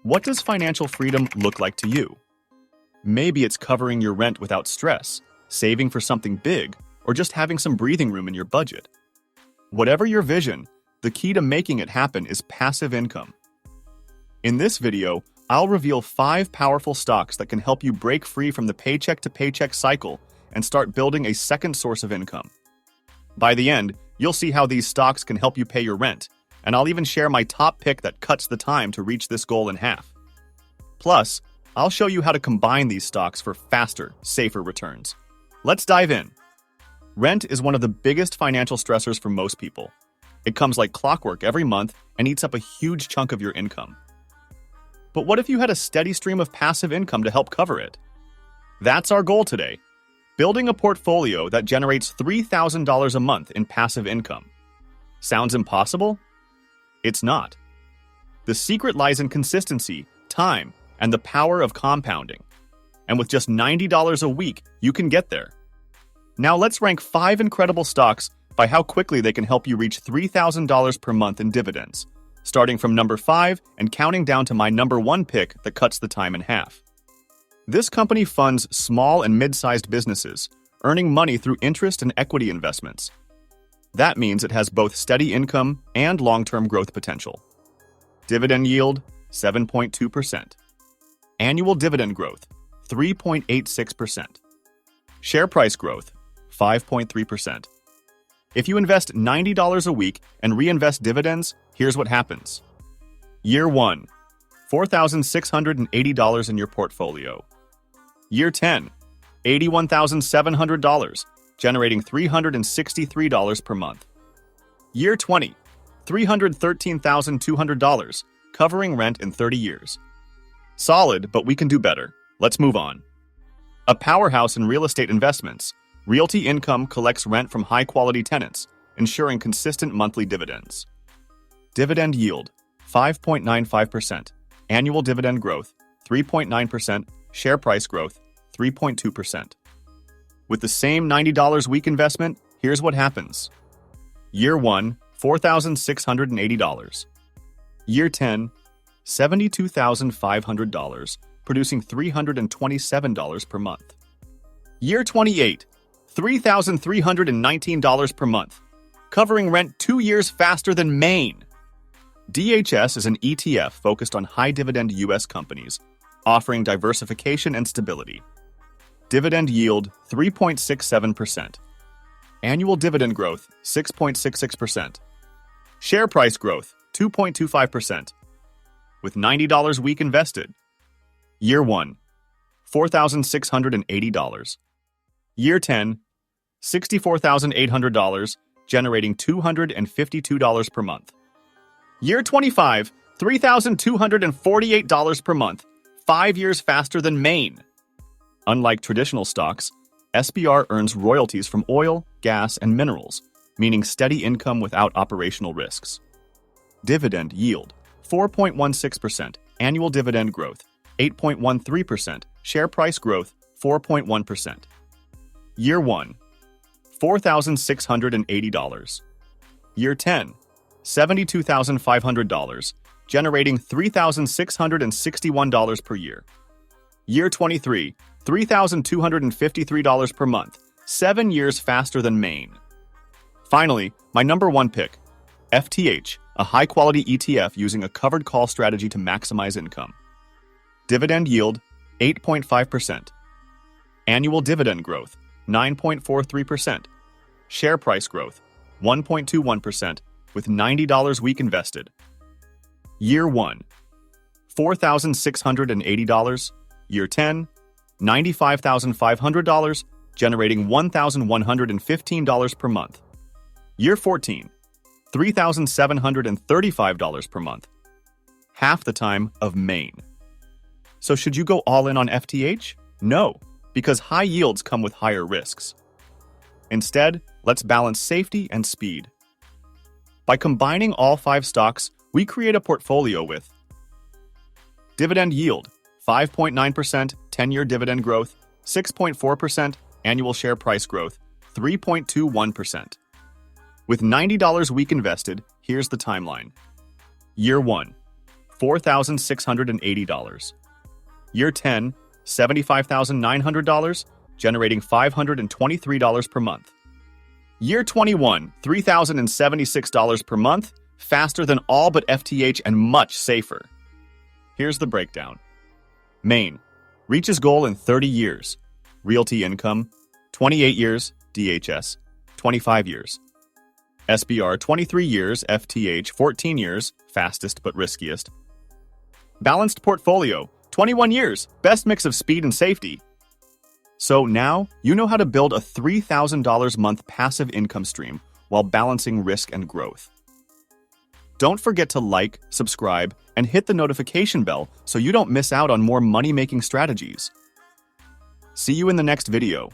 What does financial freedom look like to you? Maybe it's covering your rent without stress, saving for something big, or just having some breathing room in your budget. Whatever your vision, the key to making it happen is passive income. In this video, I'll reveal 5 powerful stocks that can help you break free from the paycheck-to-paycheck cycle and start building a second source of income. By the end, you'll see how these stocks can help you pay your rent, and I'll even share my top pick that cuts the time to reach this goal in half. Plus, I'll show you how to combine these stocks for faster, safer returns. Let's dive in. Rent is one of the biggest financial stressors for most people. It comes like clockwork every month and eats up a huge chunk of your income. But what if you had a steady stream of passive income to help cover it? That's our goal today. Building a portfolio that generates $3,000 a month in passive income. Sounds impossible? It's not. The secret lies in consistency, time, and the power of compounding. And with just $90 a week, you can get there. Now let's rank 5 incredible stocks by how quickly they can help you reach $3,000 per month in dividends, starting from number 5 and counting down to my number 1 pick that cuts the time in half. This company funds small and mid-sized businesses, earning money through interest and equity investments. That means it has both steady income and long-term growth potential. Dividend yield, 7.2%. Annual dividend growth, 3.86%. Share price growth, 5.3%. If you invest $90 a week and reinvest dividends, here's what happens. Year 1, $4,680 in your portfolio. Year 10, $81,700, generating $363 per month. Year 20, $313,200, covering rent in 30 years. Solid, but we can do better. Let's move on. A powerhouse in real estate investments, Realty Income collects rent from high-quality tenants, ensuring consistent monthly dividends. Dividend yield, 5.95%. Annual dividend growth, 3.9%. Share price growth, 3.2%. With the same $90 week investment, here's what happens. Year 1, $4,680. Year 10, $72,500, producing $327 per month. Year 28, $3,319 per month, covering rent 2 years faster than Maine. DHS is an ETF focused on high-dividend U.S. companies, offering diversification and stability. Dividend yield, 3.67%. Annual dividend growth, 6.66%. Share price growth, 2.25%. With $90 week invested. Year 1, $4,680. Year 10, $64,800, generating $252 per month. Year 25, $3,248 per month, 5 years faster than Maine. Unlike traditional stocks, SBR earns royalties from oil, gas, and minerals, meaning steady income without operational risks. Dividend yield, 4.16%. Annual dividend growth, 8.13%. Share price growth, 4.1%. Year 1, $4,680. Year 10, $72,500, generating $3,661 per year. Year 23, $3,253 per month, 7 years faster than Maine. Finally, my number 1 pick, FTH, a high-quality ETF using a covered call strategy to maximize income. Dividend yield, 8.5%. Annual dividend growth, 9.43%. Share price growth, 1.21%, with $90 week invested. Year 1, $4,680. Year 10, $95,500, generating $1,115 per month. Year 14, $3,735 per month. Half the time of Maine. So should you go all in on FTH? No, because high yields come with higher risks. Instead, let's balance safety and speed. By combining all 5 stocks, we create a portfolio with dividend yield, 5.9%, 10-year dividend growth, 6.4%, annual share price growth, 3.21%. With $90 week invested, here's the timeline. Year 1, $4,680. Year 10, $75,900, generating $523 per month. Year 21, $3,076 per month, faster than all but FTH and much safer. Here's the breakdown. Main, reaches goal in 30 years. Realty Income, 28 years. DHS, 25 years. SBR, 23 years. FTH, 14 years, fastest but riskiest. Balanced portfolio, 21 years, best mix of speed and safety. So now you know how to build a $3,000 month passive income stream while balancing risk and growth. Don't forget to like, subscribe, and hit the notification bell so you don't miss out on more money-making strategies. See you in the next video.